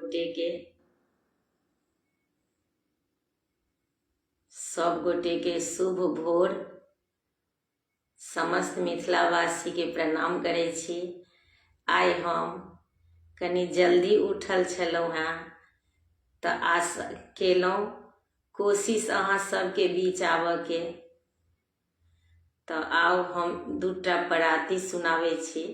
गोटे के सब गोटे के शुभ भोर समस्त मिथिलावासी के प्रणाम करै छी। आइ हम कनी जल्दी उठल छलहुँ हेँ तऽ आशा केलहुँ कोशिश अहाँ सबके बीच आबऽके। तऽ आउ हम दूटा पराती सुनाबै छी।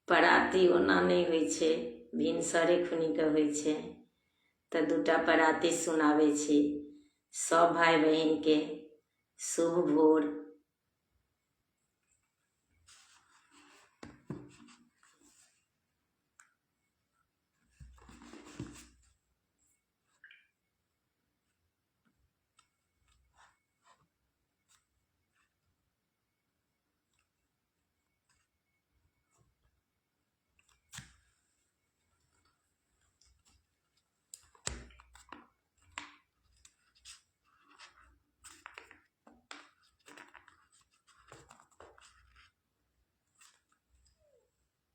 पराती ओना नहीं होइ छै, भिनसरे खुनी के होइ छै। तऽ दूटा पराती सुनाबै छी। सब भाई बहन के शुभ भोर।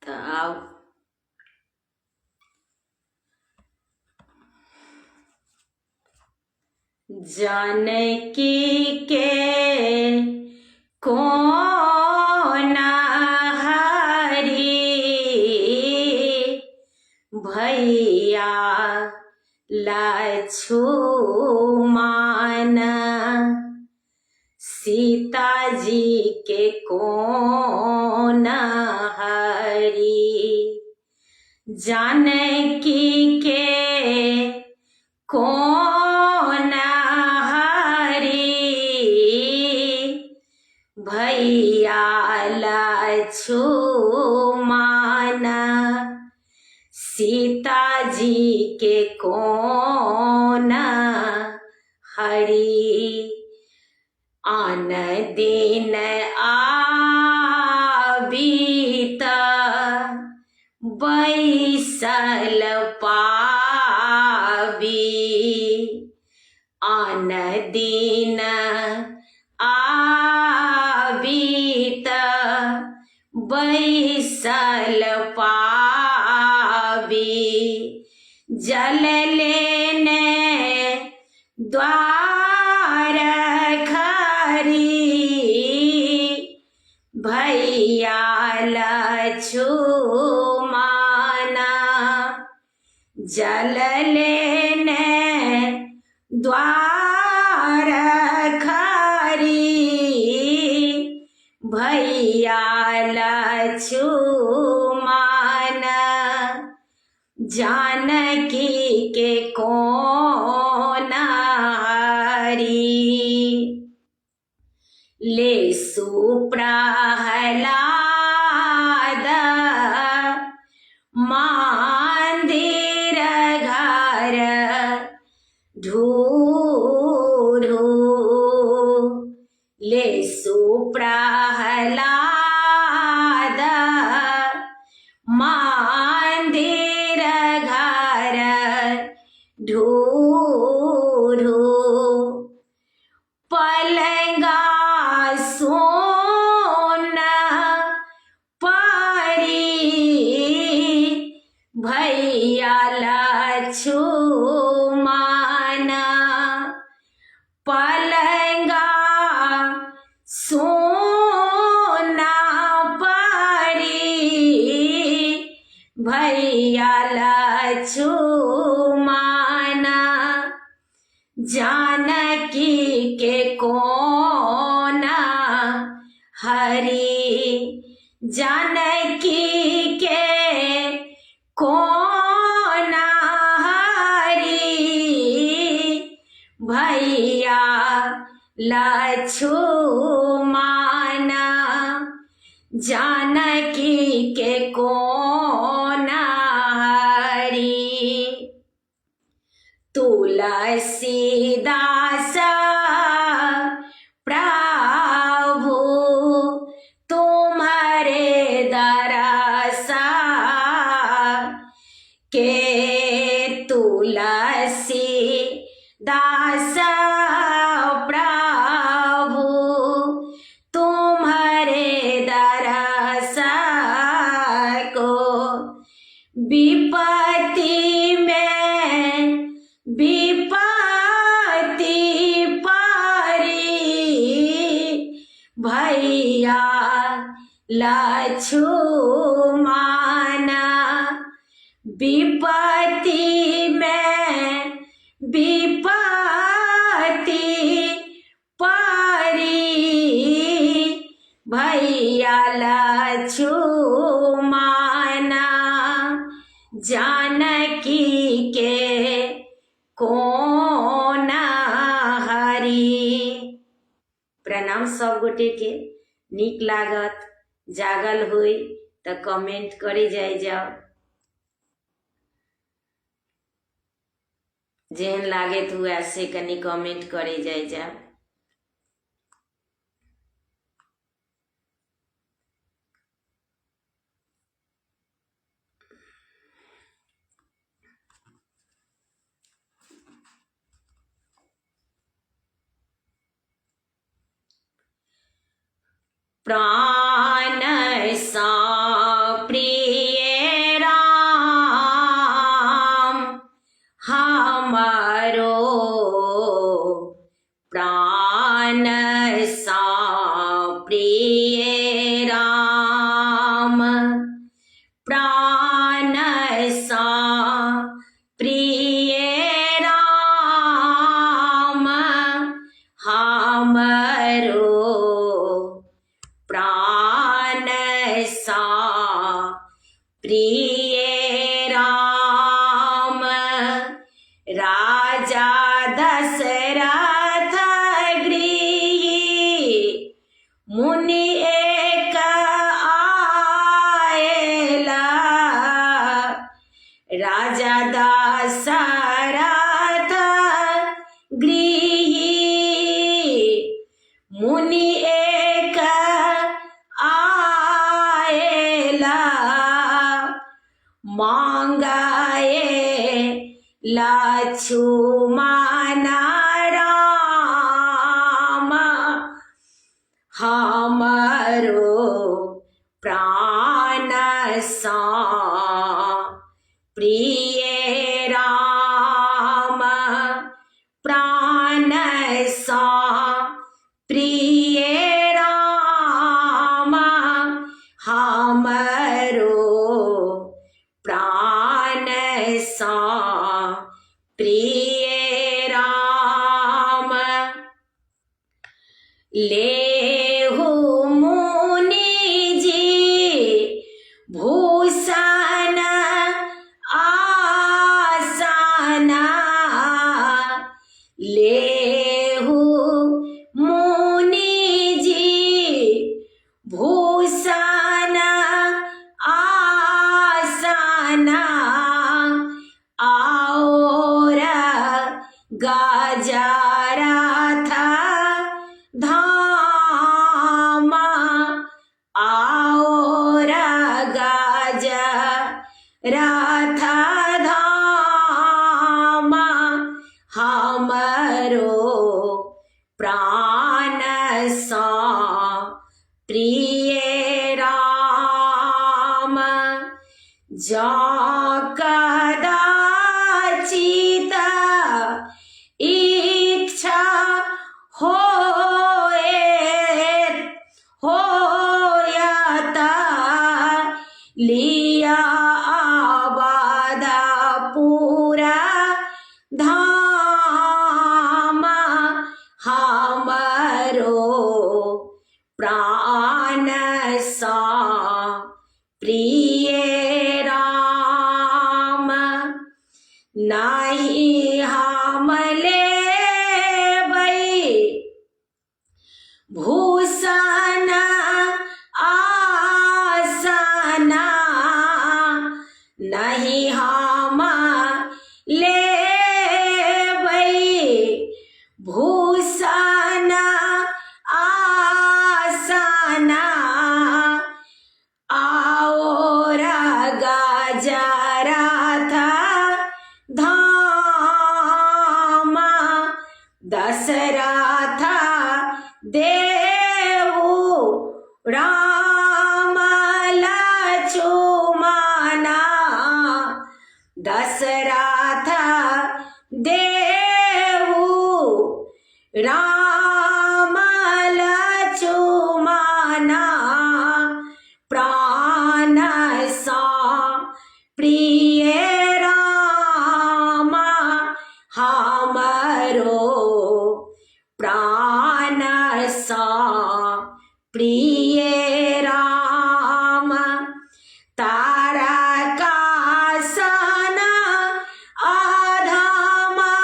तऽ आउ जानकी के कोन हरि भैया लक्ष्मण, सीता जी के कोन हरि। जानकी के कोन हरि भैया लक्ष्मण, सीता जी के कोन हरि। आन दिन आबी तऽ बैसल पाबी, आन दिन आबी तऽ बैसल पाबी। जल लेने द्वार खरी भैया लक्ष्मण, जल लेने द्वार खरी भैया लक्ष्मण। जानकी के कोन हरि लेसु प्रहलाद मंदिर घर ढूढ़ू। लेसु प्रहलाद मंदिर घर ढूढ़ू। पलंगा सोन परी भैया लक्ष्मण, पलंगा सोना परी भैया लक्ष्मण। जानकी के कोन हरि जानकी के कोन हरि भैया लक्ष्मण। जानकी के कोन हरि तुलसीदास प्रभु तुम्हारे दरस के तुलसी दास प्रभु तुम्हारे दरस को विपत्ति में विपत्ति पारी भैया लक्ष्मण विपत्ति में विपत्ति पारी भैया लक्ष्मण जानकी के कोन हरी। प्रणाम सब गोटे के। नीक लागत जागल हुई तो कमेंट करे जाए जाओ, जेहन लागे तो ऐसे कनी कमेंट करे जाए जाओ। प्राण सा प्रिय राम हमारो प्राण सा प्रिय राम प्राण सा प्रिय राम हमारो प्राण सा प्रिय राम राजा दशरथ गृही मुनि एक आएला राजा दशरथ गृही मुनि एक आएला मांगाए लक्ष्मण राम हमारो प्राण सा प्रिय राम प्राण सा प्रिय राम हमारो प्राण सा प्रिय राम लेहु मुनि जी भूषण आसन लेहु मुनि जी भूषण आसन और गजरथ धाम और गजरथ धाम हमरो प्राण सा प्रिय राम जा कदाचित इच्छा होयत लिया अवधपुरा धाम हमरो प्राण सा प्रिय राम नहीं हम लेबै भूषण आसन नहीं हम लेबै भूषण आसन और गजरथ धाम दशरथ देहु राम लक्ष्मण दशरथ देहु राम लक्ष्मणा प्राण सा प्रिय राम हमरो प्राण सा प्रिय राम तारकासन अधमा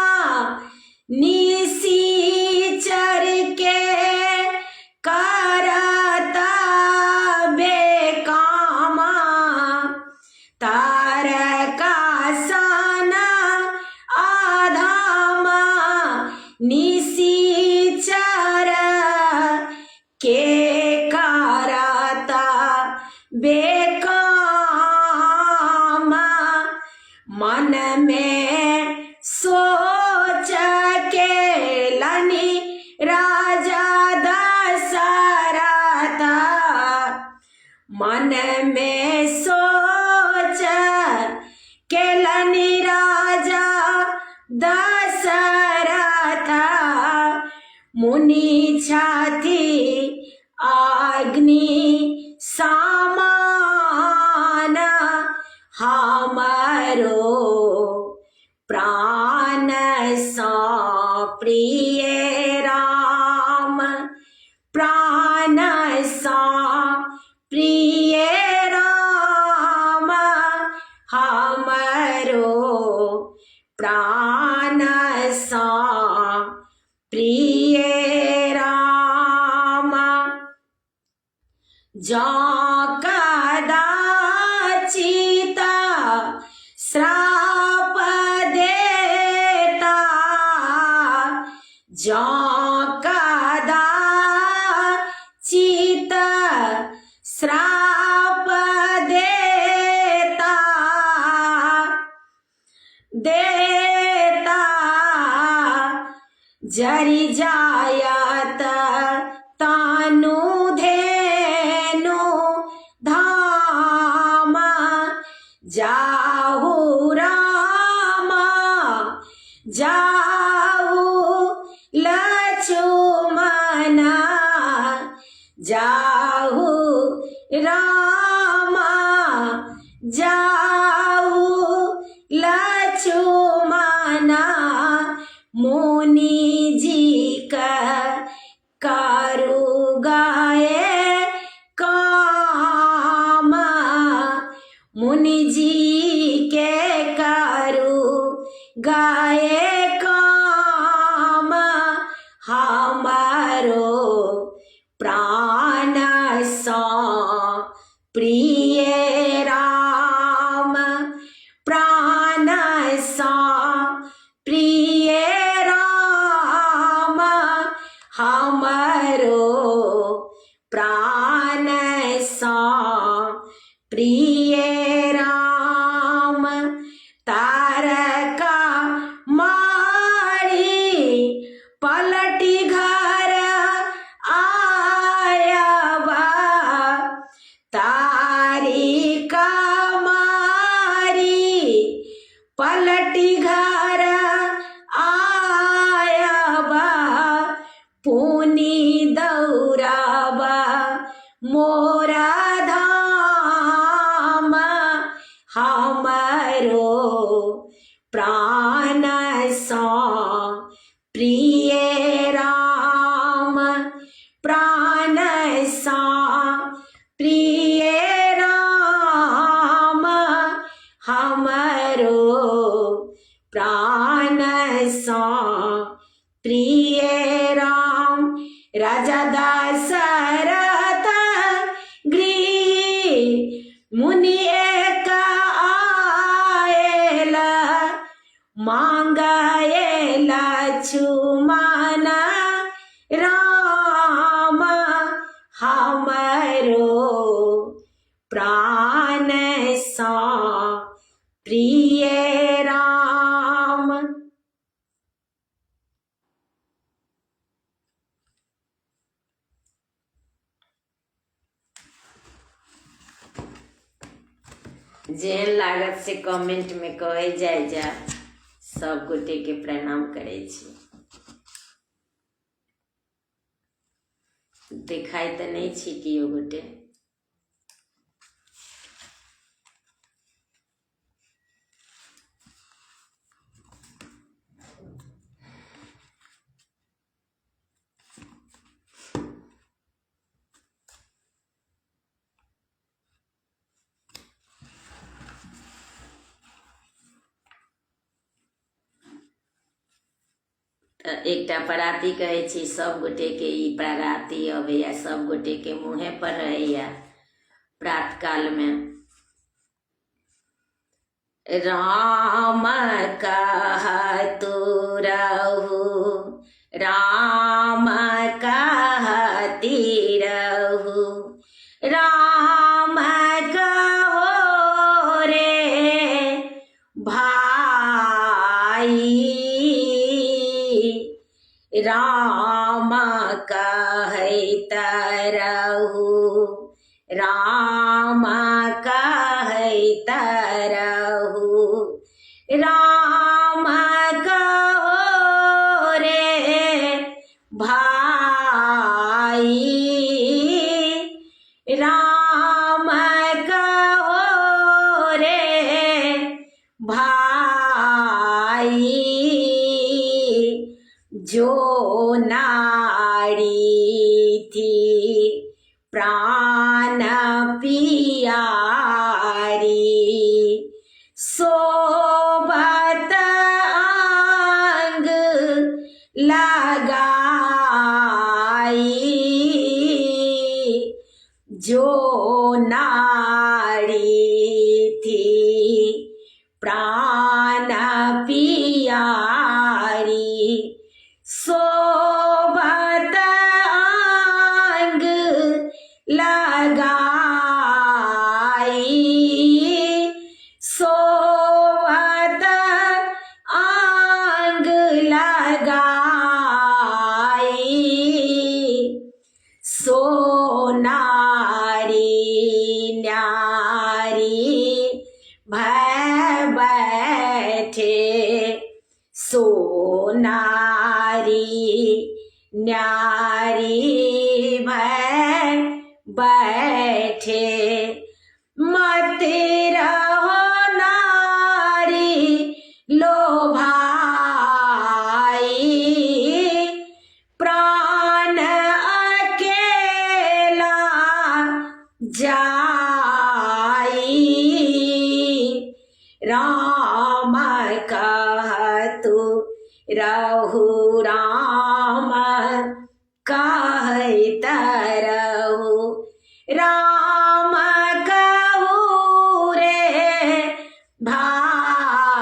निशिचर के करत बेकामा तारकासन अधमा निशिचर के करता बेकामा मन में सोच के लनी राजा दशरथ मन में सोच के लनी राजा दशरथ मुनि छाती अग्नि समान हमरो प्राण सा प्रिय राम प्राण सा प्रिय राम हमरो प्राण सा प्रिय राम जा कदाचित श्राप देता जा कदाचित श्राप देता जरि जायत तानु धेनु धाम जाहु रामा जाहु लक्ष्मणा जाहु रामा जाहु लक्ष्मणा मुनि जी का करु गाए काम मुनि जी के करु गाए काम हमारो प्राण सा प्रिय राम प्राण सा प्रिय राम हमरो प्राण सा प्रिय राम तारका मारी पलटी घर आयबा तारिका मारी पलटी घर आयबा पुनि दौड़ाबा मोरा धाम हमरो प्राण सा प्रिय राम प्राण सा प्रिय राम हमरो प्राण सा प्रिय राम राजा दशरथ गृह मुनि एक आएला मांगाए लक्ष्मण राम हमरो प्राण सा प्रिय राम। जेहन लागत से कमेंट में कहे जाय जा सब गोटे के प्रणाम करे छी। दिखाई तो नहीं छी कियो गोटे। एकटा पराती कहे छी सब गोटे के ई पराती अबैया सब गोटे के मुँहे पर रहैया प्रात काल में। राम कहतु रहु राम कहती रहु राम कहो रे भाई राम कहत रहु राम कहत रहु राम कहो रे भाई राम कहो रे भाई जो नारी थी प्राण पियारी सोबत आंग लगाई जो नारी थी प्राण पियारी सोबत आंग लगाई सोबत आंग लगाई सो नारी न्यारी भय बैठे सो नारी न्यारी भय बैठे मत रहो नारी लोभाई प्राण अकेला जाई राम कहतु रहु राम कहत रहु राम कहू रे भाई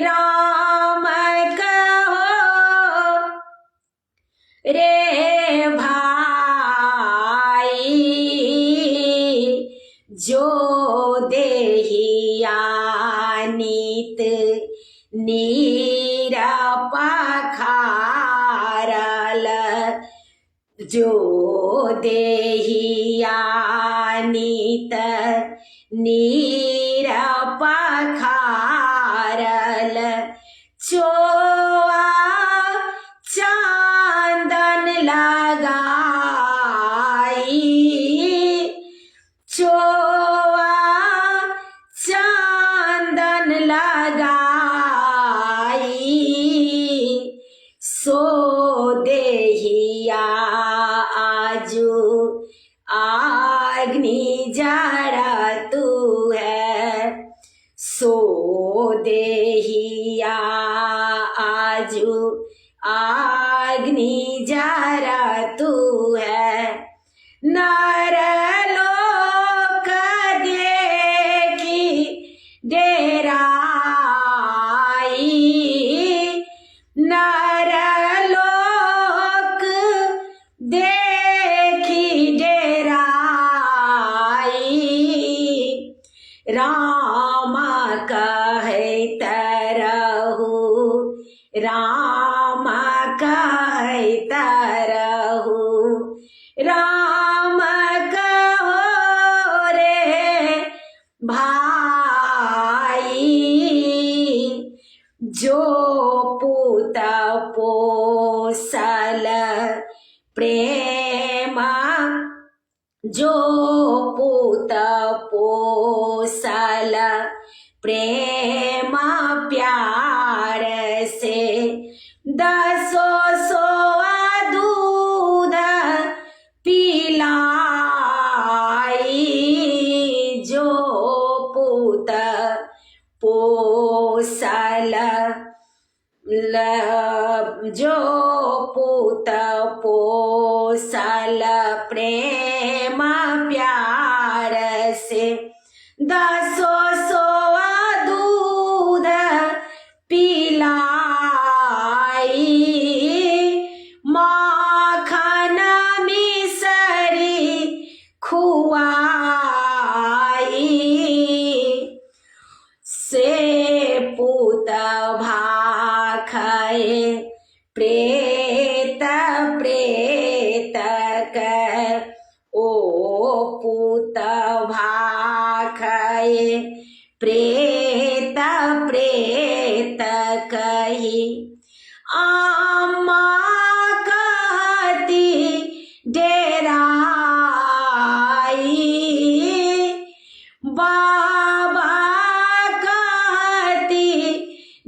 राम कहो रे भाई जो देहिया नीत नीरा पखारल जो देहिया नीत नीरा पखारल चोआ चांदन लगाई चोआ चांदन लगाई सो देहिया आजू अग्नि जरतु है सो देहिया आजू अग्नि जरतु है नर लोक देखी डेराई नर लोक देखी डेराई राम कहत रहु राम कहत रहु राम कहो रे भाई जो पूत पोसल प्रेम जो पूत पोसल प्रेम प्यार से दसो सो दूध पिलाई जो पूत पोसल जो पूत पोसल प्रेम प्यार से दसो सो दूध पिलाई माखन मिसरी खुआई से पूत भाखय प्रेत प्रेत कर ओ पूत भाखय प्रेत प्रेत कही आमा कहती डेराई बाबा कहती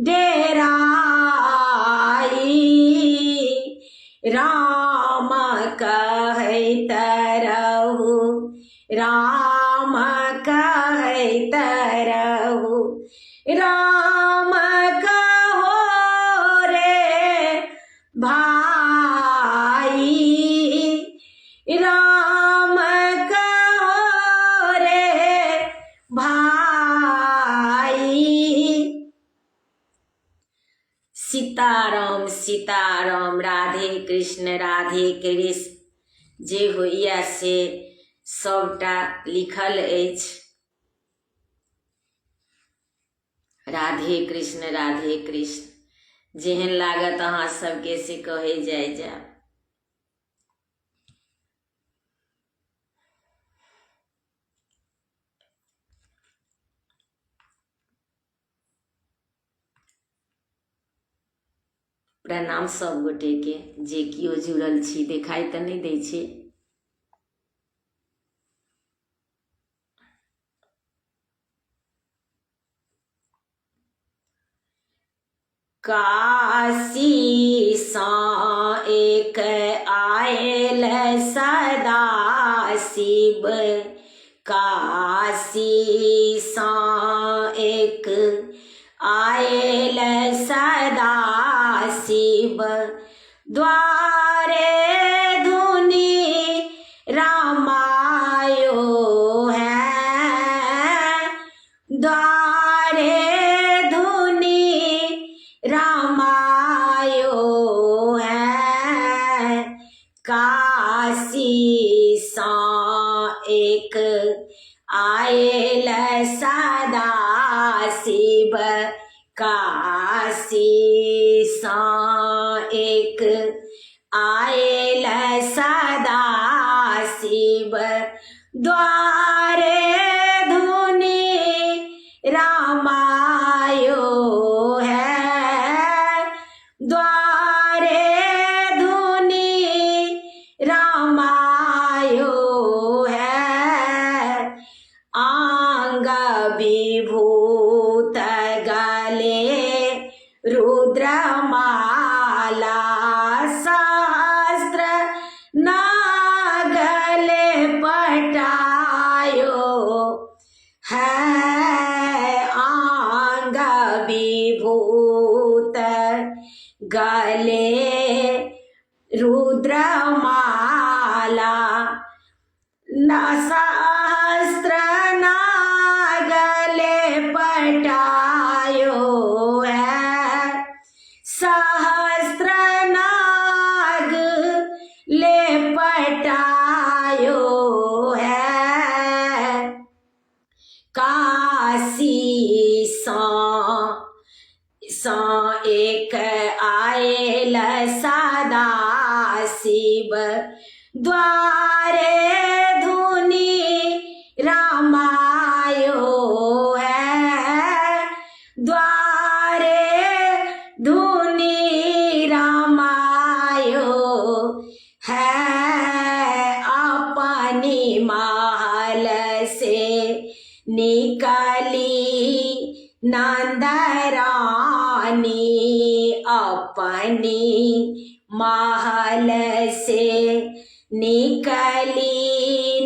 डेराई राम कहत रहु राम कहत रहु राम कहो रे भाई राम कहो रे भाई सीताराम सीताराम राधे कृष्ण जे होइया से सबटा लिखल अछि। राधे कृष्ण जेहन लागत अहाँ सबके से कहे जाय जा। प्रणाम सब गोटे के जे कियो जुड़ल छी, देखाई तऽ नहीं दै छै। काशी सा एक आयल सदा शिव काशी सा एक आयल सदा शिव द्वारे धुनि रामायो है द्वारे धुनि रामायो है काशी सा एक आयल सदा शिव काशी सा एक आयल सदा शिव द्वारे धुनि रामायो है द्वारे धुनि रामायो है आंग विभूत गले रुद्रमाला सहस्त्र नागले पटायो है आंग विभूत गले रुद्रमाला सहस्त्र नागले पटायो है सहस्त्र नाग ले पटायो है काशी सा एक आयल सदा शिव द्वारे धुनि रामायो से निकली नंद रानी, अपनी महल से निकली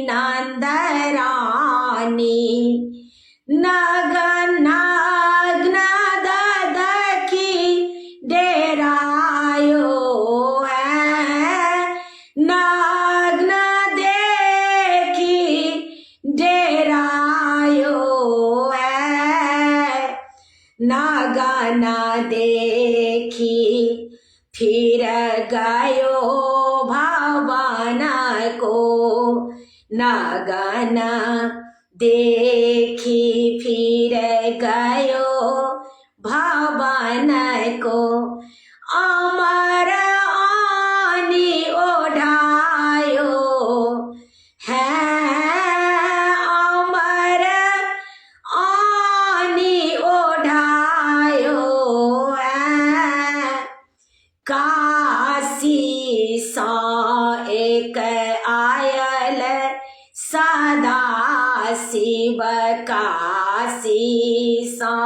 नंद रानी। नग्न देखी डेरायो है, नग्न देखी डेरायो है। नग्न देखी फिर गयो भवन को, नग्न देखी फिर गयो भवन को। अमर आनी ओढ़ायो है, अमर आनी ओढ़ायो है। काशी सा एक आयल सदा शिव, काशी सा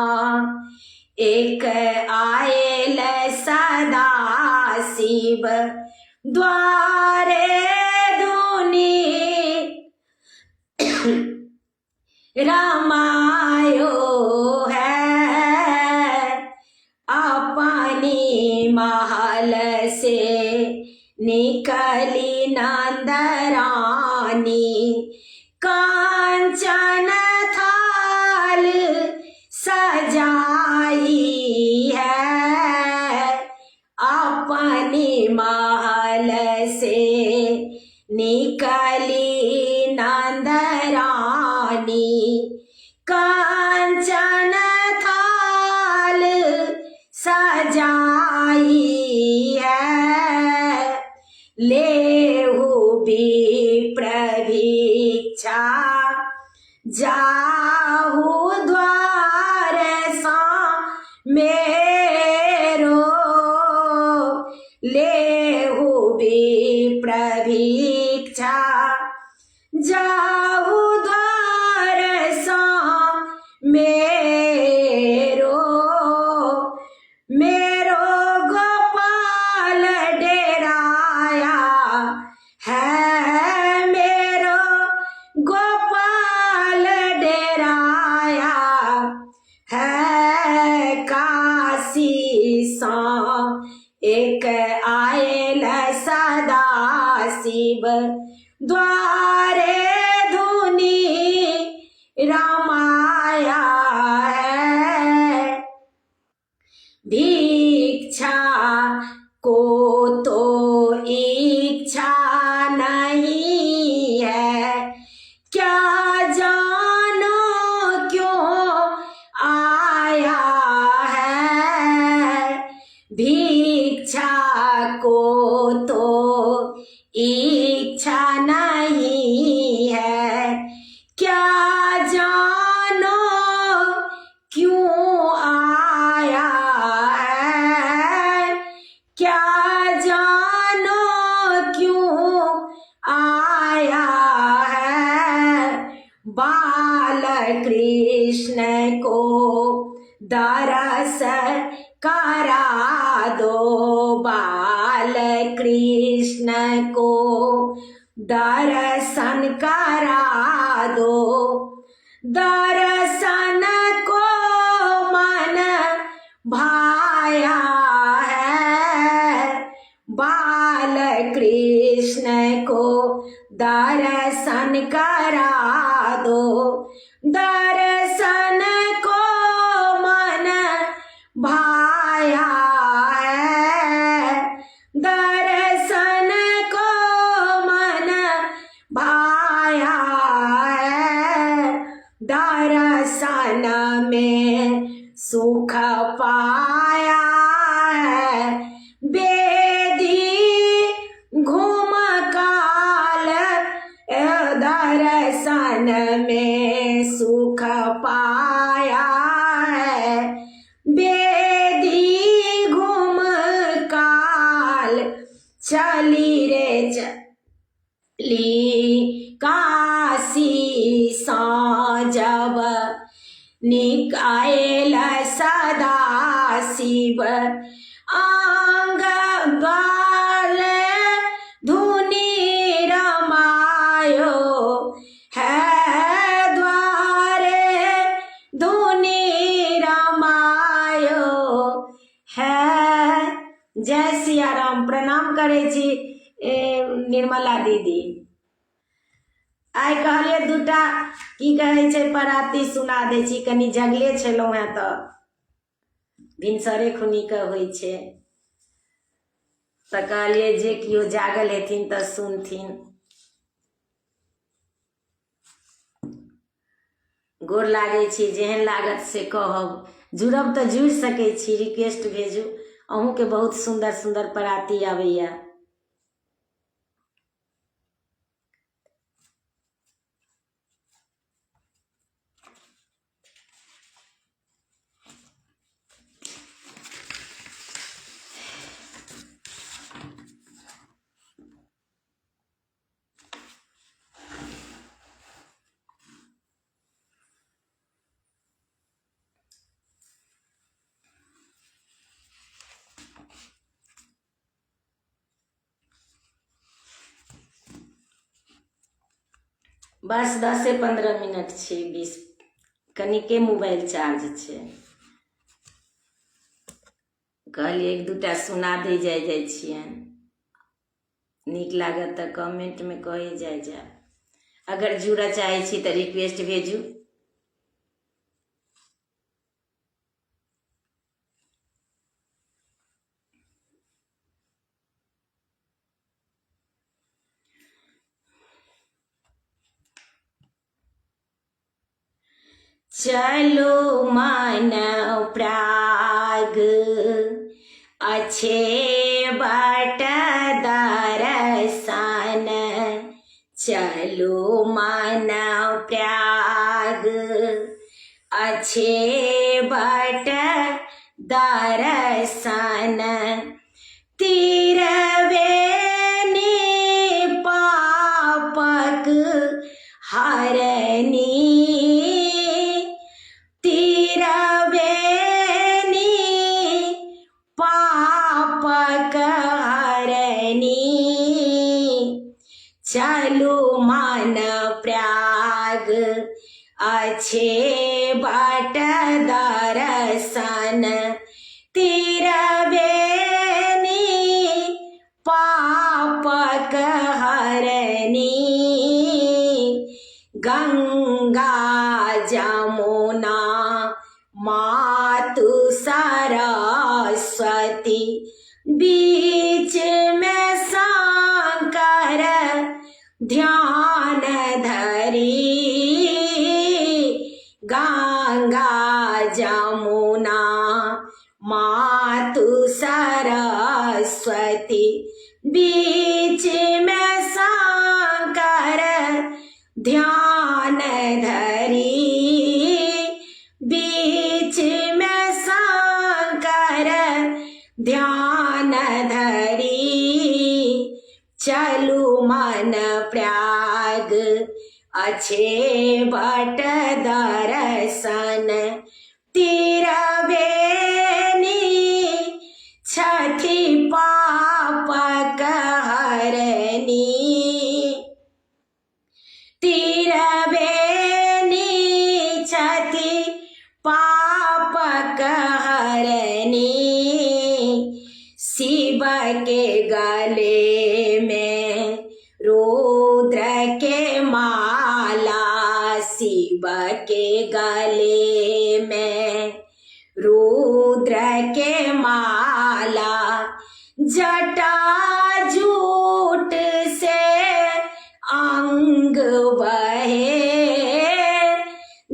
एक आयल सदा शिव। द्वारे धुनी रमायो है, अपनी महल से निकली नंद रानी। कांचन थाल सजाई है, अपनी महल से निकली नंद रानी। कांचन थाल सजाई है, लेहु विप्र भिक्षा जाहु द्वार सा मेरो। लेहु विप्र भिक्षा जाहु द्वार सा मेरो। मेरो गोपाल डेराया है, मेरो गोपाल डेराया है। काशी सा एक आयल सदा शिव, द्वारे धुनी रमाया है। भिक्षा को तो इच्छा नहीं है, क्या जानो क्यों आया है। भिक्षा को तो इच्छा नहीं है, क्या जानो क्यों आया है। क्या जानो क्यों आया है। बाल कृष्ण को दरस करा दो, बाल कृष्ण को दर्शन करा दो। दर्शन को मन भाया है, बाल कृष्ण को दर्शन करा दो। दर्शन को मन भाया है, दर्शन को मन भाया है। दर्शन में सुख पाया है, बेदी घूम काल दर्शन में सुख पाया है। बेदी घूम काल चली रे चली काशी सा साँझब निकायल सदा शिव आंग गाल धुनि रमायो है द्वारे धुनि रमायो है। जय सिया राम। प्रणाम करे छी निर्मला दीदी। आइ कहलिए दूटा की कहे छै पराती सुना दै छी। कनी जगले छलहुँ हैं तऽ भिनसरे खुनी के होइ छै तऽ कहलिए जे किओ जागल हेथिन तऽ सुनथिन। गोर लागै छी। जेहन लागत से कहब। जुड़ब तऽ जुड़ि सकै छी। रिक्वेस्ट भेजू। अहूँके बहुत सुंदर सुंदर पराती आबैया। बस 10 से 15 मिनट छै। 20 कनिके मोबाइल चार्ज छै। कहलिए एक दूटा सुना दे जाइ छियनि। नीक लागत तऽ कमेंट में कहे जाय। अगर जुड़ऽ चाहे छी तऽ रिक्वेस्ट भेजू। चलो मानव प्राग अच्छे बट दर्शन। चलो मानव प्राग अच्छे बट दर्शन। तीरवे पापक हरनी। चलो मन प्रयाग अच्छे बट दर्शन। तीरवेनी पापक हरनी। गंगा जमुना मातु सरस्वती बीच में शंकर ध्यान धरी। गंगा जमुना मातु सरस्वती बीच में शंकर ध्यान धरी। बीच में शंकर ध्यान धरी। चलू मन प्रयाग अच्छे बट दर्शन। तीरवेनी छठी पापक हरनी। तीरवेनी छठी पापक हरनी। शिव के गले में रुद्र के माला। शिव के गले में रुद्र के माला। जटा जूट से अंग बहे।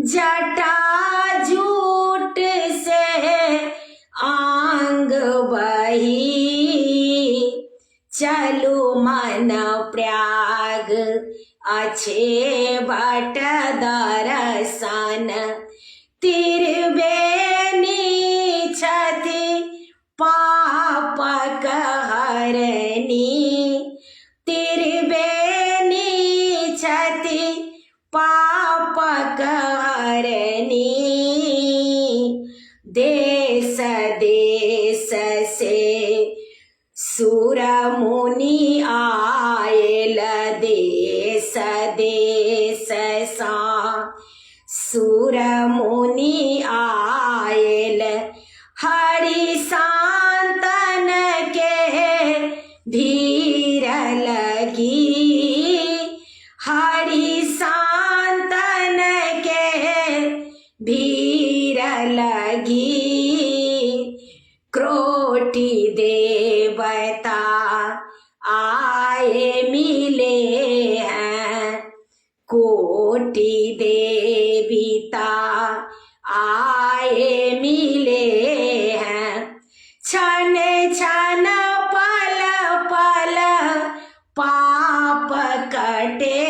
जटा जूट से अंग बही। चलू मन प्रयाग अच्छे बट दर्शन। त्रिवेणी छठी पापक हरनी। त्रिवेणी छठी पापक देश देश से सुर मुनि आयल, देश देश सा सुर मुनि आयल, हरि सांतन के धीर लगी, हरि सांतन के धीर लगी। क्रोटी देवता आए मिले हैं, कोटि देवता आए मिले हैं, क्षण क्षण पल पल पाप कटे,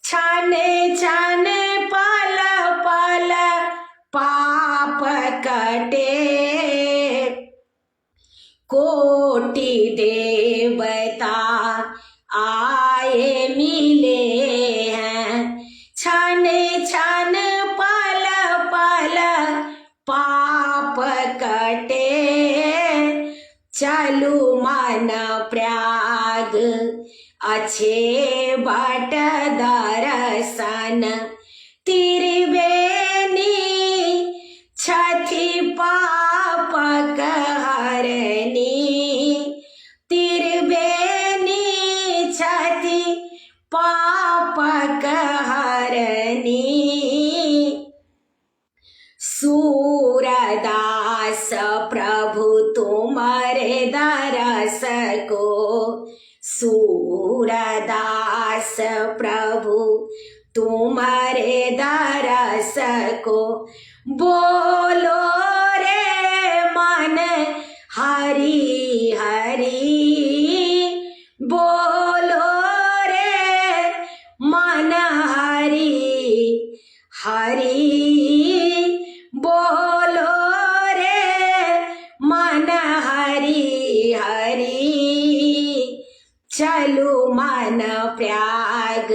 क्षण क्षण पल पल पाप कटे। कोटि देवता आए मिले हैं, क्षण क्षण पल पल पाप कटे। चलू मन प्रयाग अच्छे बट दर्शन, त्रिवेणी छथि पापक हरनी, त्रिवेणी छथि पापक हरनी। सूरदास प्रभु तुम्हारे दरस को, सूरदास प्रभु तुम्हारे दरस को, बोलो रे मन हरि हरि, बोलो रे मन हरि हरि, बोलो रे मन हरि हरि। चलू मन प्रयाग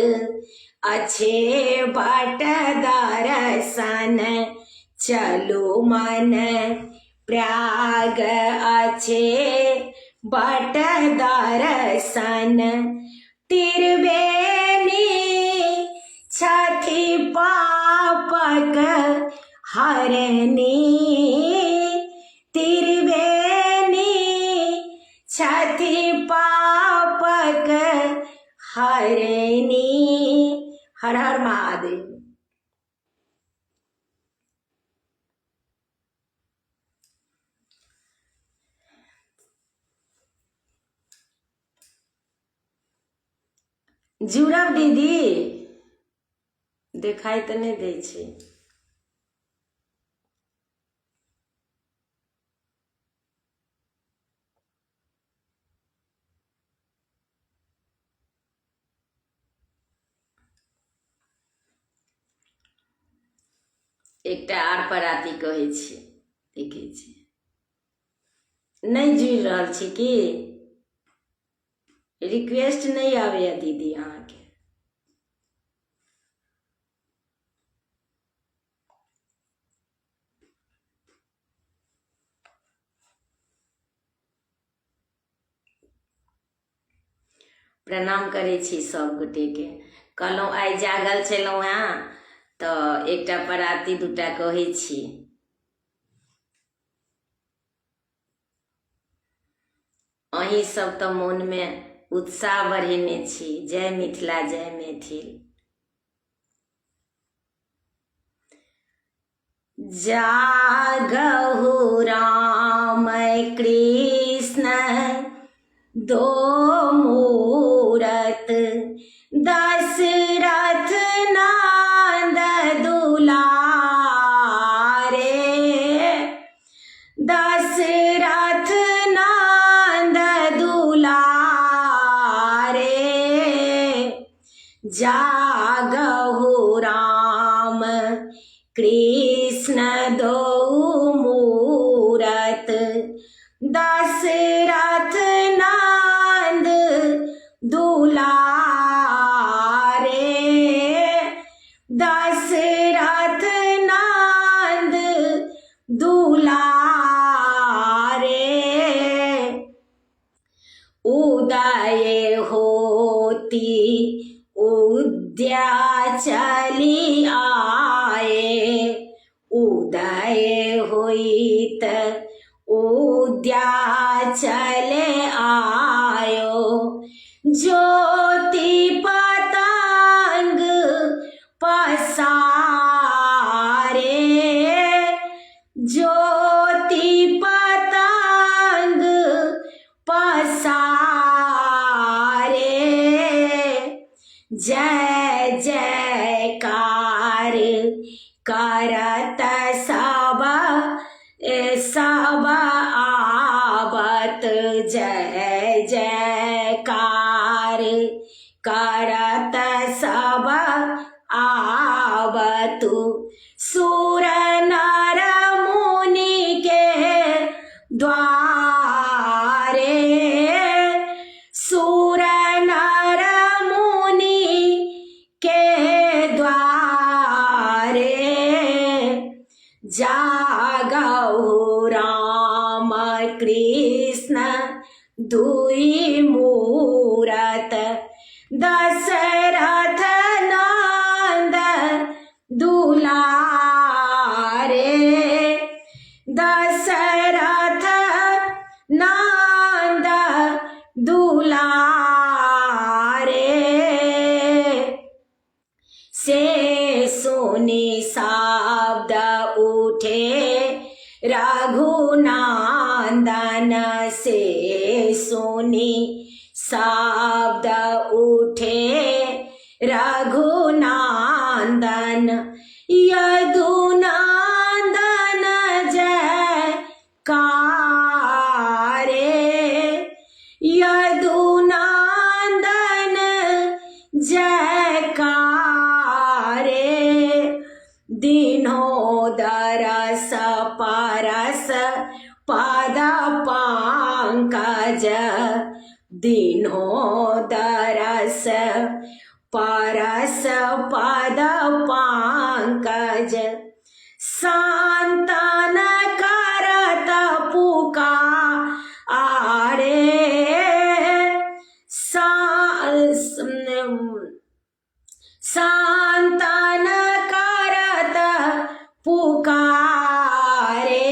अच्छे बट दर्शन, चलू मन प्रयाग अच्छे बट दर्शन, त्रिवेणी छथि पापक हरनी, त्रिवेणी छथि पापक हरनी। हर हर महादेव। जुड़ब दीदी, देखाई तो नहीं दै छै। एकटा आर पराती कहै छी, देखै छी नहीं जुड़ रहल छी कि रिक्वेस्ट नहीं आवे दीदी अहाँ के। प्रणाम करै छी सब गोटे के। कहलहुँ आइ जागल छलहुँ हेँ तऽ एकटा पराती दूटा कहै छी। अहीं सब तऽ मोन में उत्साह बढ़ेने छी। जय मिथिला जय मैथिल। जागहु राम कृष्ण दो मूरत, दशरथ नंद दुलारे, दशरथ नंद दुलारे। जागहु राम कृष्ण दो मूरत, दशरथ नंद दुलारे, दशरथ नंद उदय होती उद्या चली आए, उदय होइत उद्या चले आयो, ज्योति पतंग पसारे, ज्योति पतंग पसारे, जय जयकार करत सब सब आवत, जय जयकार करत सब आवतु, सुर नर मुनि के द्वारे, सुर नर मुनि के द्वारे, जागौ राम कृष्ण दुई मूरत, दशरथ नंद दुलारे, दशरथ नंद दुलारे, से सुनि शब्द उठे रघुनंदन, से सुनि शब्द उठे रघुनंदन, यदुनंदन जयकारे, यदुनंदन जयकारे, दीनोदरस परस पद पंकज, दीनोदरस परस पद पंकज, सांतन करत पुकारे, सांतन करत पुकारे,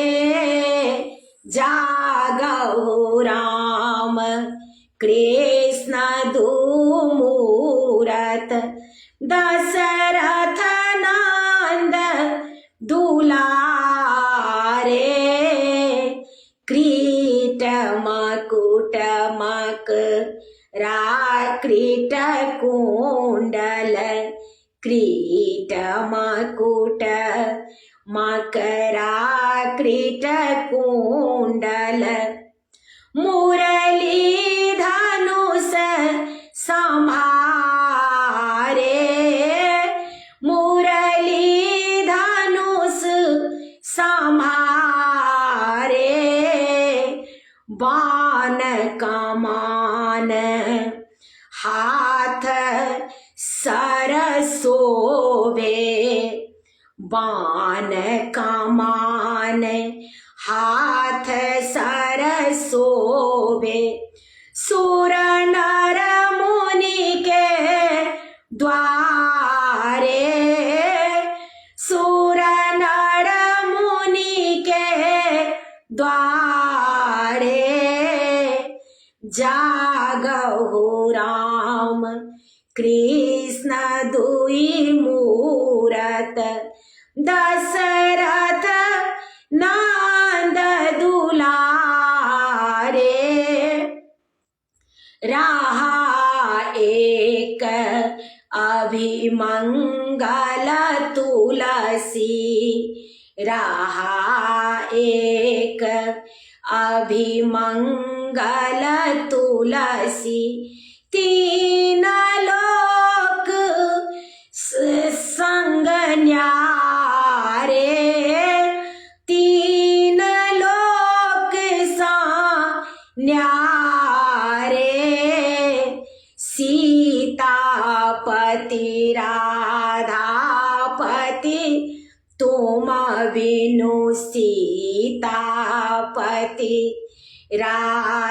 जागौ राम कृष्ण दु मूरत, दशरथ नंद दुलारे, क्रीट मकुट मकरा क्रीट कुंडल, क्रीट मकुट मकरा क्रीट कुंडल, मुरली धनुष संभारे, मुरली धनुष संभारे, बाण कमान हाथ सरसोभे, बाण कमान हाथ सरसोभे, सुर नर मुनि के द्वारे, सुर नर मुनि के द्वारे, जागौ राम कृष्ण दुई मूरत, दशरथ नंद दुलारे, रहा एक अभिमंगल तुलसी, रहा एक अभिमंगल तुलसी, तीन लोक संग न्यारे, तीन लोक न्यारे, सीतापति राधापति तुम बिनु सीतापति राधापति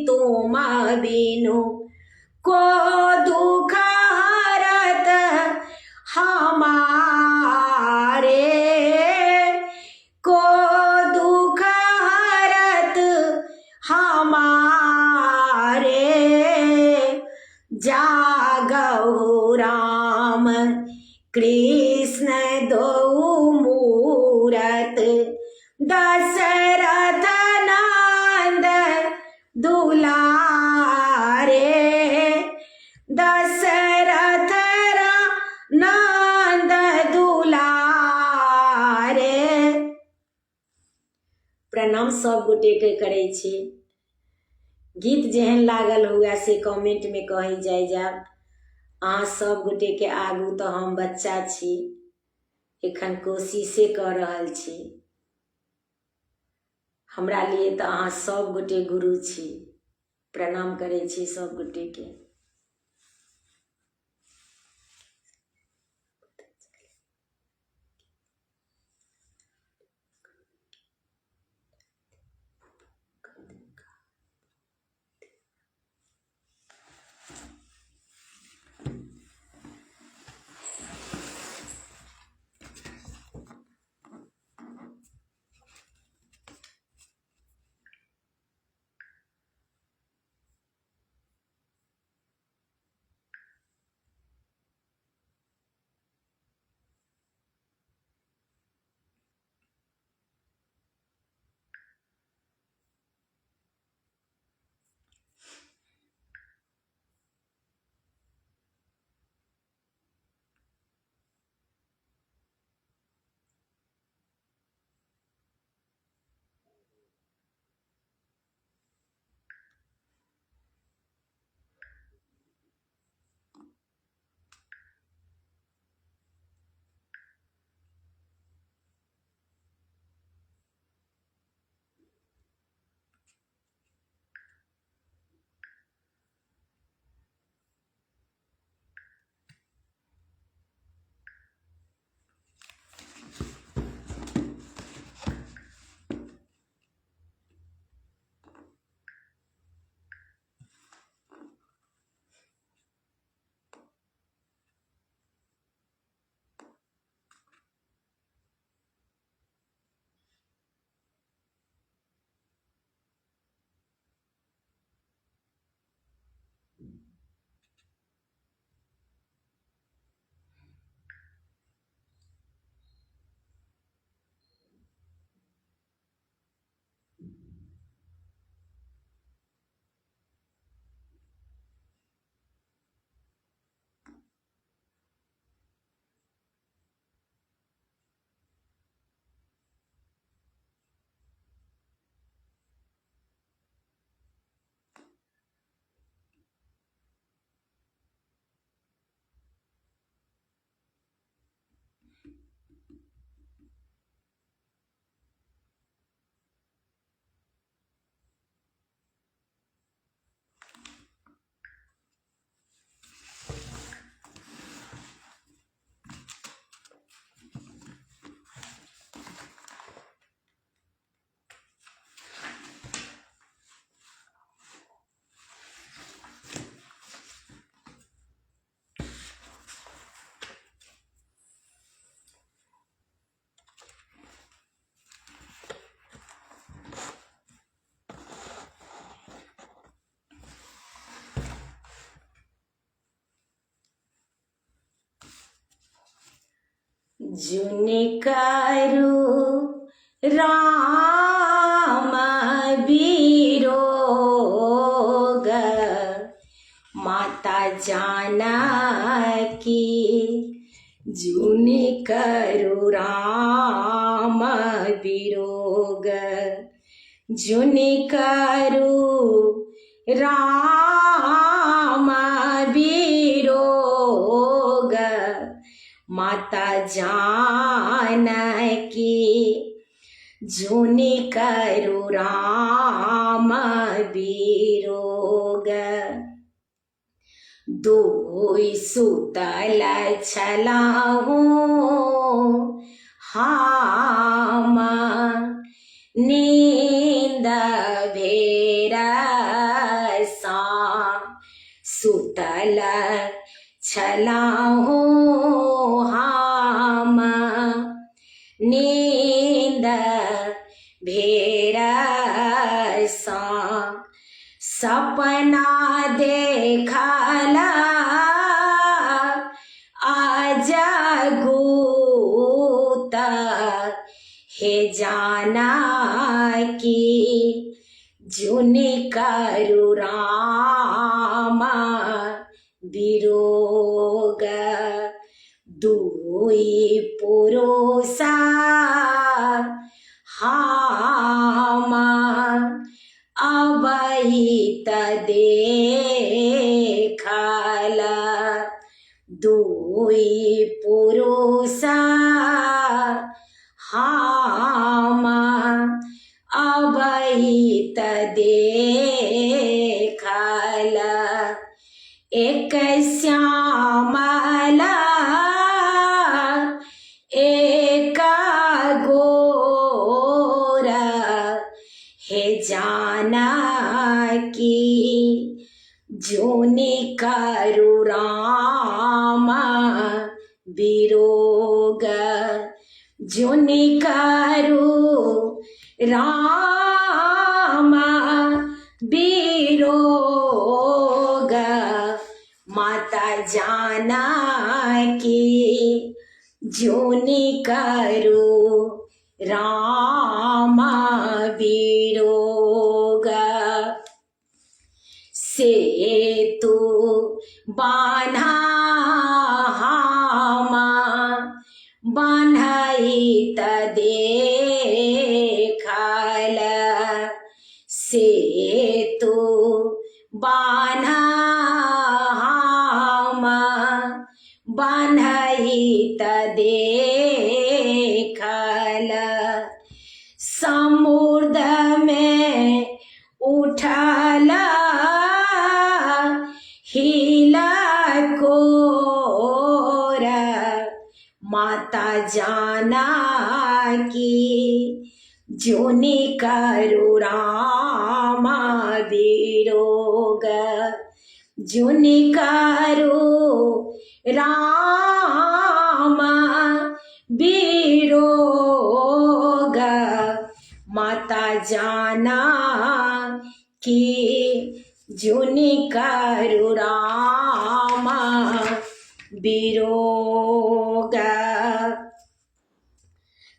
तुम बिनु को दुख हरत हमारे, को दुख हरत हमारे। जागहु राम कृष्ण दो मूरत दशरथ नंद दुलारे, दशरथ नंद दुलारे। प्रणाम सब गोटे के करे छी। गीत जेहन लागल हुआ से कमेंट में कही जाय जाब। अहाँ सब गोटे के आगू तो हम बच्चा छी, एखन कोशिशे कर रहल छी। हमरा लिए तो अहाँ सब गोटे गुरु छी। प्रणाम करे छी सब गोटे के। जुनि करू राम वियोग, माता जानकी जुनि करू राम वियोग, जुनि करू राम वियोग, माता जानकी जुनि करू राम वियोग। दुई सुतल छलाहु हम नींद भेरा सा सुतल छलाहु हम नींद भेरा सा सपना देखला अजगूत हे जाना की जुनि करु रामा विरोग दुई पुरुषा हम अवहित देखल दुई पुरुषा हम अवहित देखल एक श्यामला एक गोरा हे जाना की जुनि करु रामा विरोग जुनि करु रामा विरोग माता जाना की जुनि करु रामा विरोग सेतु बान्हा हम बान्हित देखल सेतु बान्हा हम बान्हित देखल समुद्र में उठल हिला कोर माता जाना की जुनि करु रामा विरोग जुनि करु रामा विरोग माता जाना की जुनि करु रामा विरोग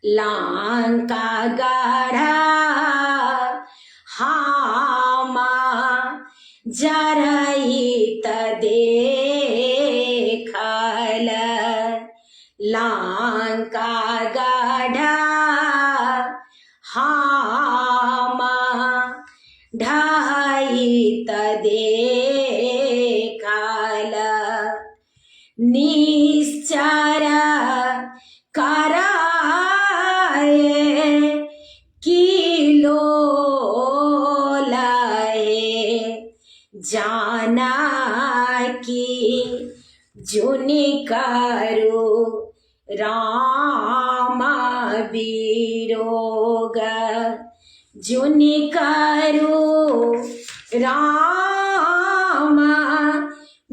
लंका गढ़ा हम जरहित देखल लंका गढ़ा हम ढहित देखल निश्चर कराए किलो लहे जाना की जुनि करु रामा विरोग जुनि करु रामा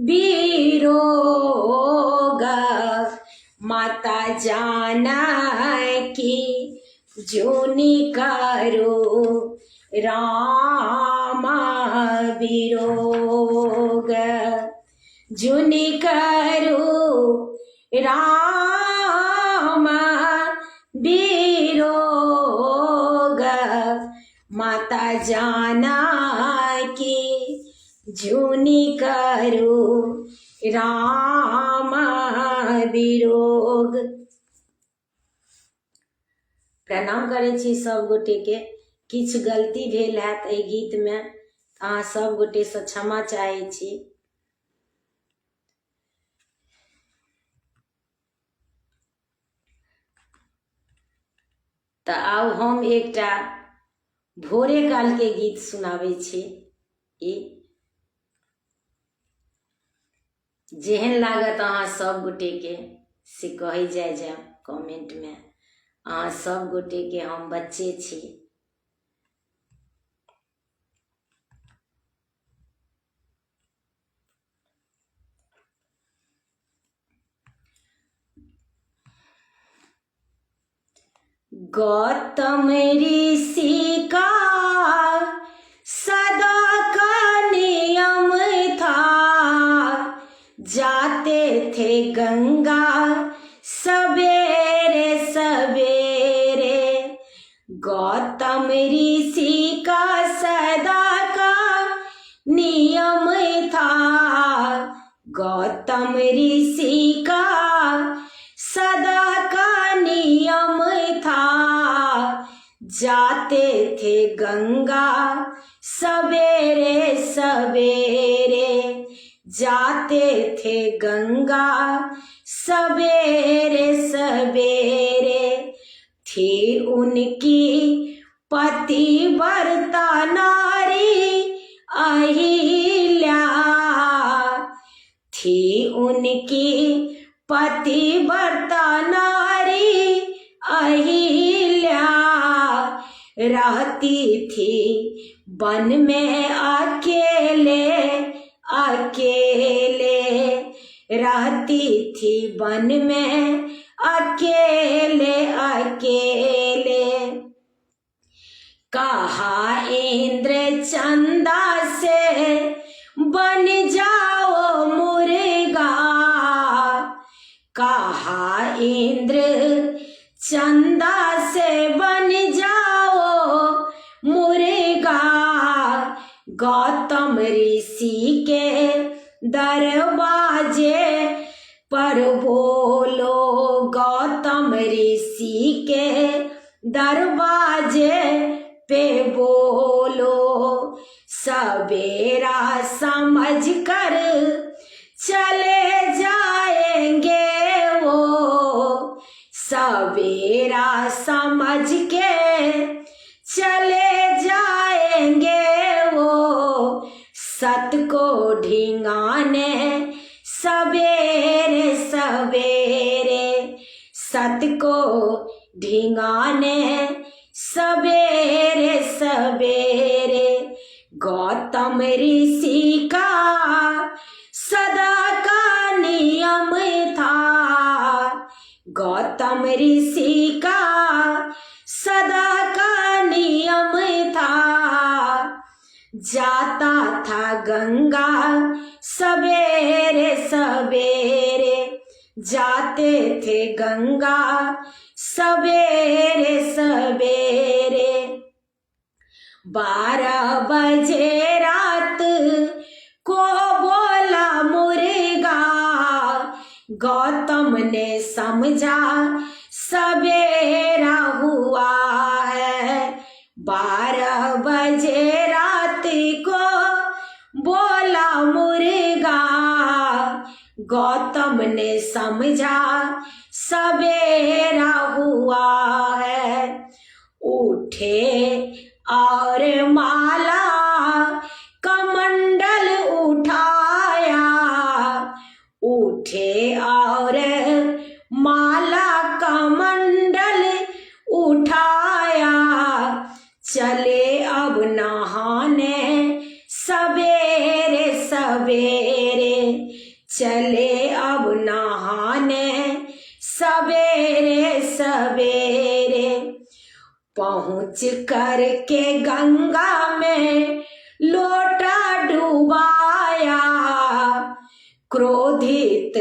विरोग माता जाना की जुनि करु रामा विरोग जुनि करु रामा विरोग माता जाना की जुनि करु रामा विरोग। प्रणाम करै छी सब गोटे के। किछ गलती भेल हैत एहि गीत में, अहाँ सब गोटे से क्षमा चाहै छी। तऽ आब हम एकटा भोरे काल के गीत सुनाबै छी। ई जेहन लागत अहाँ सब गोटे के से कही जाए कमेंट में। अहाँ सब गोटे के हम बच्चे छी। गौतम ऋषि का सदा का नियम था, जाते थे गंगा सवेरे सवेरे। गौतम ऋषि का सदा का नियम था, गौतम ऋषि का सदा का नियम था, जाते थे गंगा सवेरे सवेरे, जाते थे गंगा सवेरे सवेरे। थी उनकी पतिव्रता नारी अहिल्या, थी उनकी पतिव्रता नारी अहिल्या, रहती थी वन में अकेले अकेले, रहती थी वन में अकेले अकेले। कहा इंद्र चंदा से बन जाओ मुर्गा, कहा इंद्र चंदा से बन जाओ मुर्गा। गौतम ऋषि के दरवाजे पर बोलो, गौतम ऋषि के दरवाजे पे बोलो, सवेरा समझ कर चले जाएंगे वो, सवेरा समझ के चले जाएंगे वो, सत को ढिंगाने सवेरे सवेरे, सत को ढिंगाने सवेरे सवेरे। गौतम ऋषि का सदा का नियम था, गौतम ऋषि का सदा का नियम था, जाता था गंगा सवेरे सवेरे, जाते थे गंगा सवेरे सवेरे। 12 बजे रात को बोला मुर्गा, गौतम ने समझा सवेरा हुआ है। 12 बजे रात को बोला मुर्गा, गौतम ने समझा सवेरा हुआ है। उठे और माला कमंडल उठाया, उठे और माला कमंडल उठाया, चले अब नहाने सवेरे सवेरे, चले अब नहाने सवेरे सवेरे। पहुँच कर के गंगा में लोटा डुबाया, क्रोधित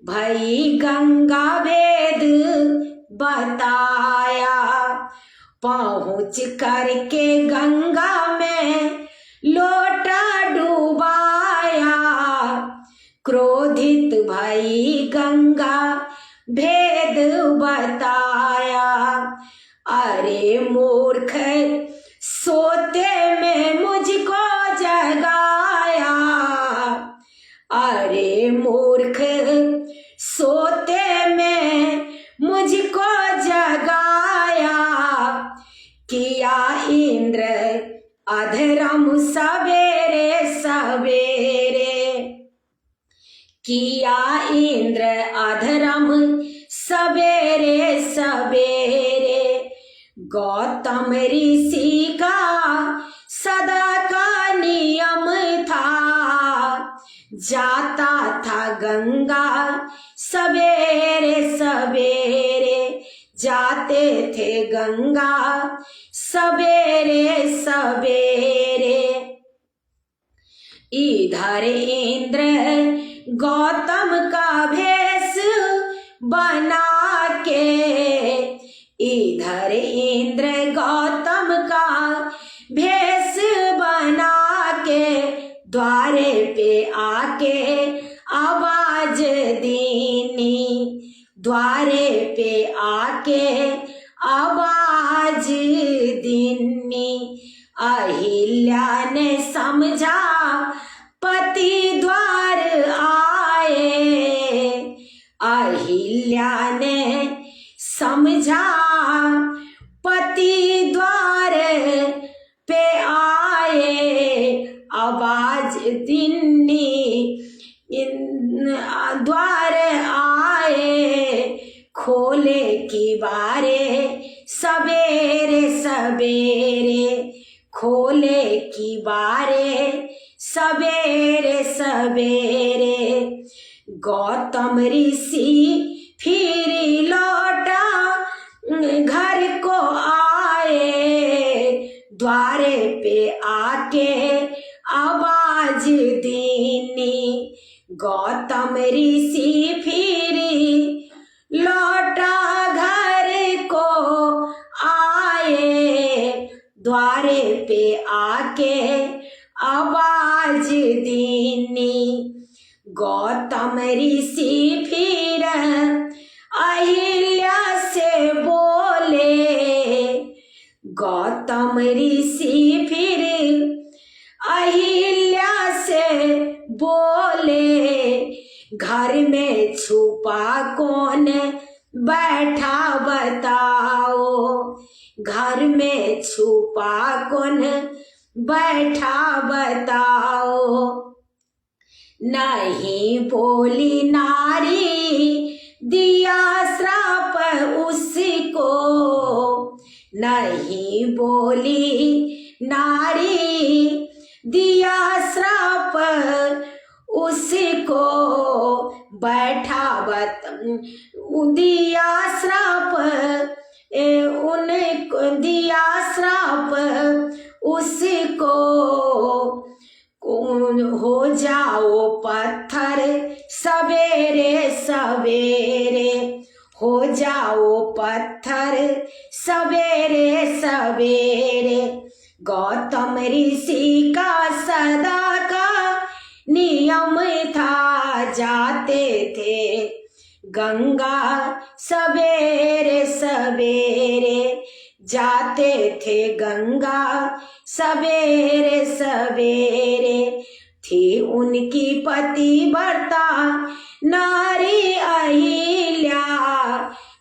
भई गंगा वेद बताया। पहुँच कर के गंगा में लोटा डुबाया, क्रोधित भई गंगा भेद बताया। अरे मूर्ख, सोते में मुझको जगाया, अरे मूर्ख, सोते में मुझको जगाया। किया इंद्र अधर्म सवेरे सवेरे, किया इंद्र अधर्म गौतम ऋषि का सदा का नियम था, जाता था गंगा सवेरे सवेरे, जाते थे गंगा सवेरे सवेरे। इधर इंद्र गौतम का भेष बना के, इधर इंद्र गौतम का भेष बना के, द्वारे पे आके आवाज दीनी, द्वारे पे आके आवाज दीनी। अहिल्या ने समझा पति द्वार आए, अहिल्या ने समझा पति द्वार पे आए, आवाज दीनी द्वार आए, खोले की बारे सवेरे सवेरे, खोले की बारे सवेरे सवेरे। गौतम ऋषि फिर लौटा घर को आए, द्वारे पे आके आवाज दीनी। गौतम ऋषि फिर लौटा घर को आए, द्वारे पे आके आवाज दीनी। गौतम ऋषि फिर अहिल्या से बोले, गौतम ऋषि फिर अहिल्या से बोले, घर में छुपा कौन बैठा बताओ, घर में छुपा कौन बैठा बताओ। नहीं बोली नारी दिया श्राप उसको, नहीं बोली नारी दिया श्राप उसको, बैठा दिया श्राप उनको, दिया श्राप उसको। हो जाओ पत्थर सवेरे सवेरे, हो जाओ पत्थर सवेरे सवेरे। गौतम ऋषि का सदा का नियम था, जाते थे गंगा सवेरे सवेरे, जाते थे गंगा सवेरे सवेरे। थी उनकी पतिव्रता नारी अहिल्या,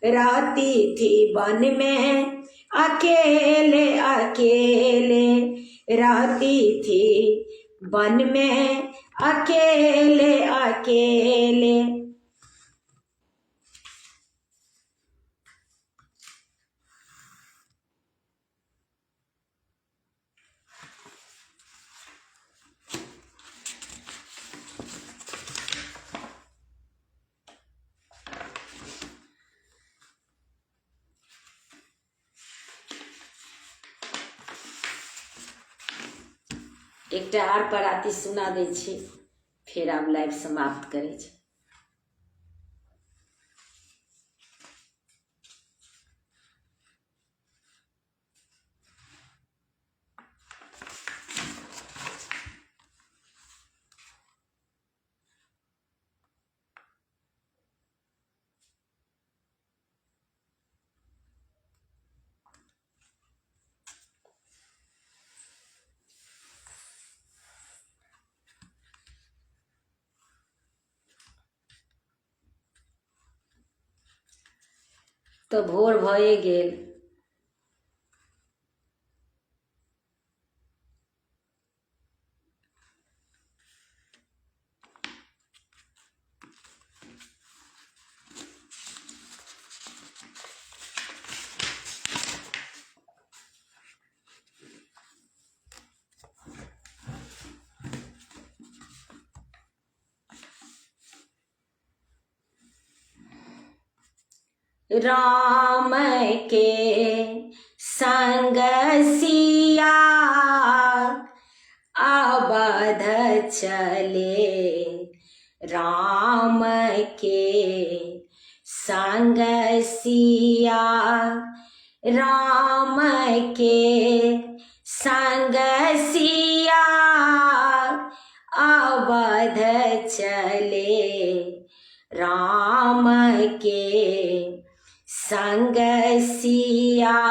रहती थी वन में अकेले अकेले, रहती थी वन में अकेले अकेले। एकटा आर पराती सुना दै छी, फिर आब लाइव समाप्त करै छी। तो भोर भए गेल, राम के संग सिया अवध चले। राम के संग सिया राम के संग सिया अवध चले। राम के संग सिया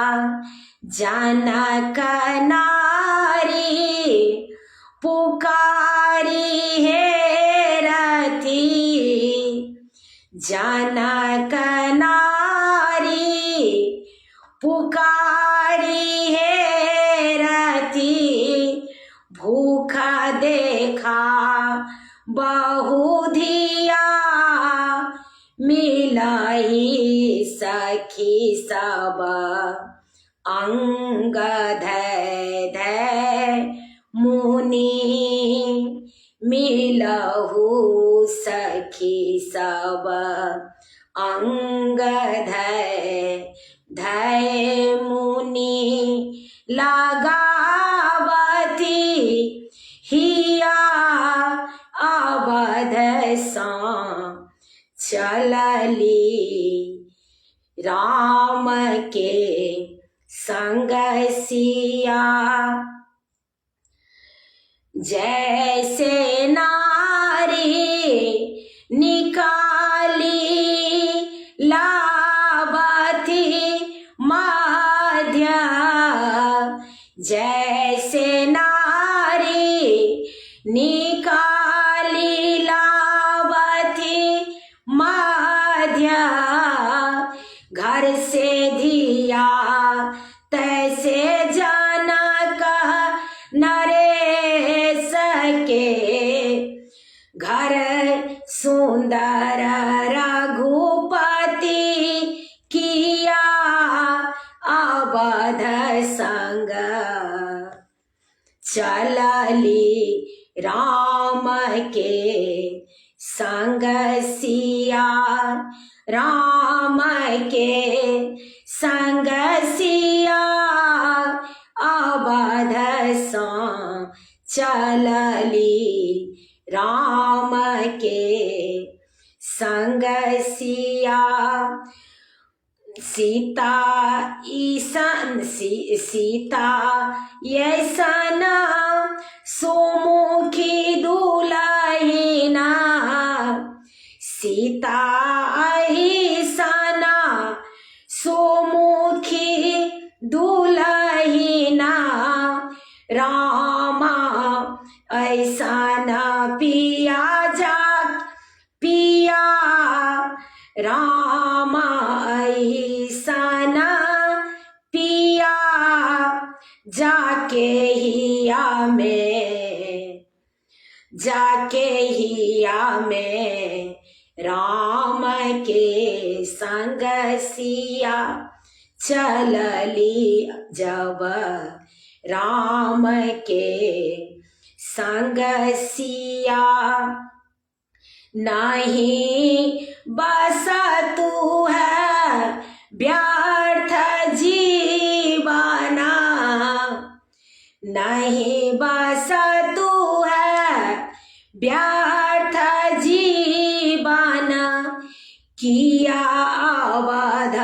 जनक नारी पुकारी हे रथी। जनक नारी पुकारी हे रथी। भूखा देखा बहुधिया मिलही सखी सब अंग धै धै मुनि। मिलहु सखी सब अंग धै धै मुनि। लगावती हिया अवध सा चलली। राम के संग सिया जैसे नारी निकाली लावती मध्य। जैसे नारी निकाली लावती मध्य। घर से धिया तैसे जनक नरेश के। घर सुंदर रघुपति किया अवध संग चलली। राम के संग सिया राम के संग सिया अवध सा चलली। राम के संग सिया सीता सीता ऐसन सुमुखी दुलहिना। सीता ऐसन सुमुखी दुलहिना। रामा ऐसन पिया जा पिया। राम ऐसन पिया जाके हिया में राम के संग सिया चलली। जब राम के संग सिया नहीं बस तू है व्यर्थ जीवना। नहीं बस तू है व्यर्थ जीवन। किया अवध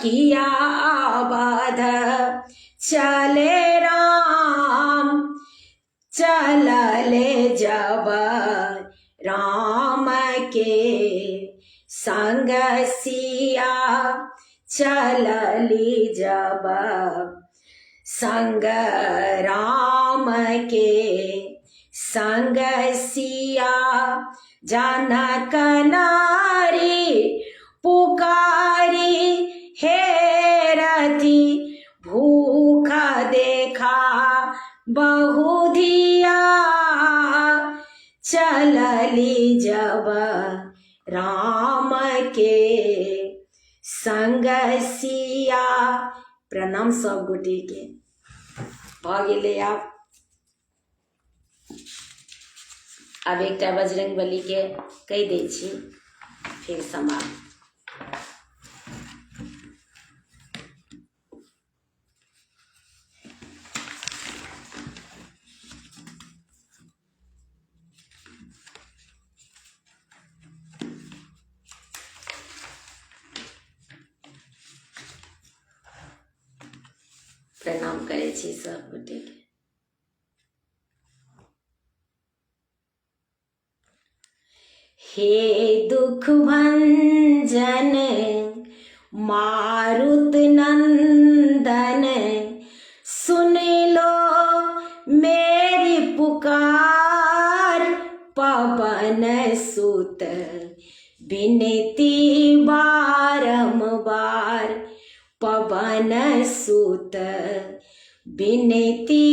किया अवध चले राम। चलले जब राम के संग सिया चलली। जब संग राम के संग सिया जनक नारी पुकारी हे रथी। भूखा देखा बहुधिया चलली। जब राम के संग सिया। प्रणाम सब गोटे के भ गेले। आब एकटा बजरंग बली के कहि दै छी। फिर समाप्त। प्रणाम करे छी सब गोटे के। हे दुख भंजन मारुत नंदन, सुन लो मेरी पुकार। पवन सुत विनती बारंबार, पवन सुत विनती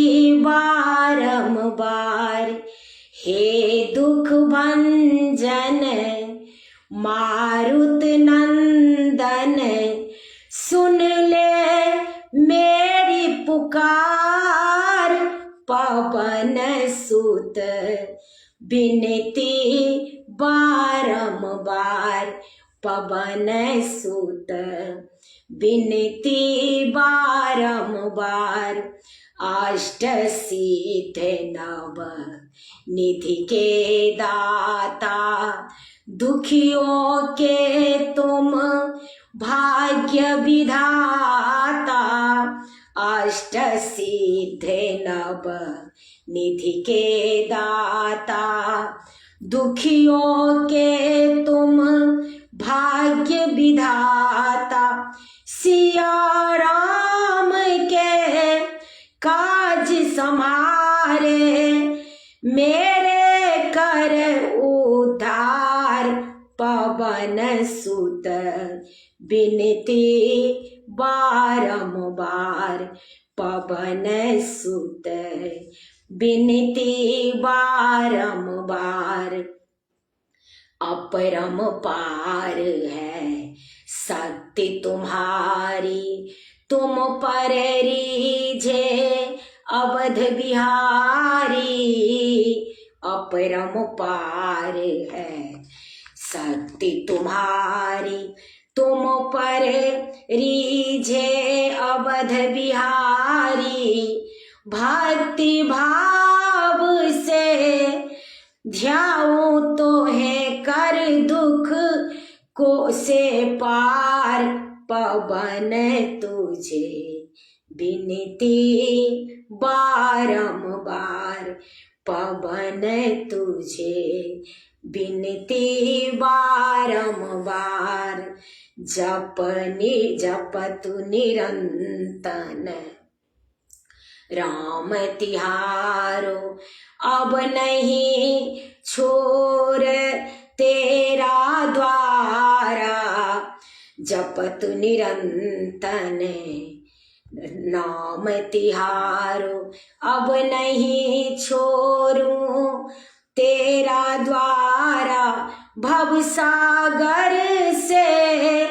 बारंबार। हे दुख भंजन मारुत नंदन, सुन ले मेरी पुकार। पवन सुत विनती बारंबार, पवन सुत विनती बारंबार। अष्ट सिद्ध नव निधि के दाता, दुखियों के तुम भाग्य विधाता। अष्ट सिद्ध नव निधि के दाता, दुखियों के तुम भाग्य विधाता। सिया राम के काज समारे, मेरे कर उद्धार। पवन सुत विनती बारंबार, पवन सुत विनती बारंबार। अपरंपार है शक्ति तुम्हारी, तुम पर रीझे अवध बिहारी। अपरंपार है शक्ति तुम्हारी, तुम पर रीझे अवध बिहारी। भक्ति भाव से ध्याऊं तो है कर दुख को से पार। पवन तुझे विनती बारंबार, पवन तुझे विनती बारंबार। जपतु निरंतन राम तिहारो, अब नहीं छोर तेरा द्वारा। जपतु निरंतन नाम तिहारो, अब नहीं छोरूं तेरा द्वारा। भवसागर से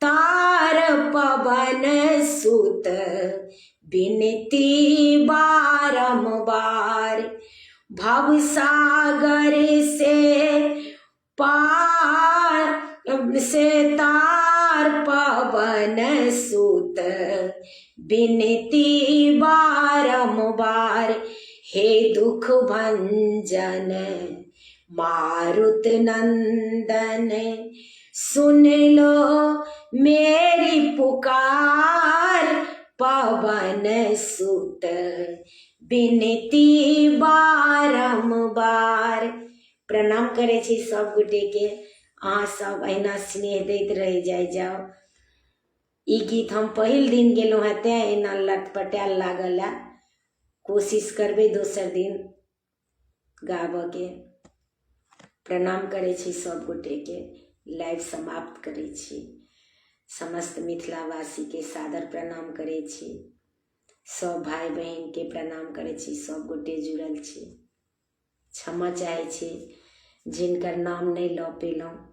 तार पवन सुत विनती बारंबार। भवसागर से पार से तार पवन सुत विनती बारंबार। हे दुख भंजन मारुत नंदन, सुन लो मेरी पुकार। पवन सुत विनती बारंबार। प्रणाम करे छी सब गोटे के। अहाँ सब अहिना स्नेह दैत रह जाओ। ई गीत हम पहिल दिन गेलहुँ हेँ तेँ एना लटपटायल लागल है। कोशिश करबै दोसर दिन गाबऽके। प्रणाम करे छी सब गोटे के। लाइव समाप्त करे छी। समस्त मिथिलावासी के सादर प्रणाम करे छी। सब भाई बहन के प्रणाम करे छी। सब गोटे जुड़ल छी। क्षमा चाहे छी जिनकर नाम नहीं लऽ पेलहुँ।